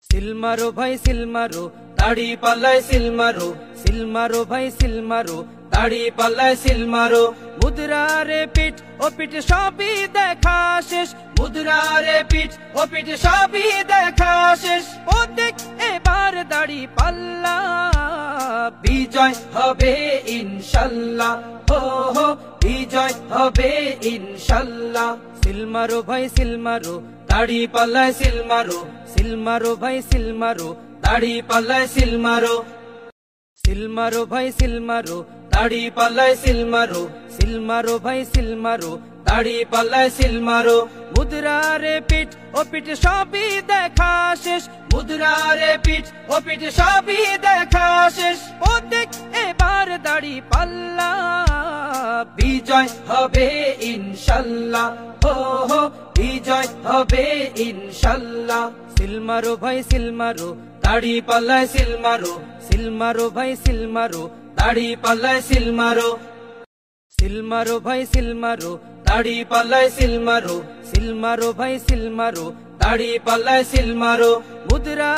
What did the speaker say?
Seal মারো ভাই seal মারো, দাড়ি পাল্লায় সিল মারো, সিল মারো ভাই সিল মারো, দাড়ি পাল্লায় সিল মারো। মুদ্রা রে পিঠ ও পিঠ সবই দেখা শেষ, মুদ্রা রে পিঠ ও পিঠ সবই দেখা শেষ। প্রত্যেক এবার দাড়ি পাল্লা, বিজয় হবে ইনশাল্লাহ, হো হো বিজয় হবে ইনশাল্লাহ। সিল মারো ভাই সিল মারো, দাড়ি পাল্লায় সিল মারো, সিল মারো ভাই সিল মারো, দাড়ি পাল্লায় সিল মারো। সিল মারো ভাই সিল মারো, দাড়ি পাল্লায় সিল মারো, সিল মারো ভাই সিল মারো, দাড়ি পাল্লায় সিল মারো। মুদ্রা রে পিঠ ও পিঠ সবই দেখা শেষ, মুদ্রা রে পিঠ ও পিঠ সবই দেখা শেষ। প্রত্যেক এবার দাড়ি পাল্লা, বিজয় হবে ইনশাল্লাহ, হো হো বিজয় হবে ইনশাল্লাহ। সিল মারো ভাই সিল মারো, দাড়ি পাল্লায় সিল মারো, সিল মারো ভাই সিল মারো, দাড়ি পাল্লায় সিল মারো। সিল মারো ভাই সিল মারো, দাড়ি পাল্লায় সিল মারো, সিল মারো ভাই সিল মারো, দাড়ি পাল্লায় সিল মারো। মুদ্রা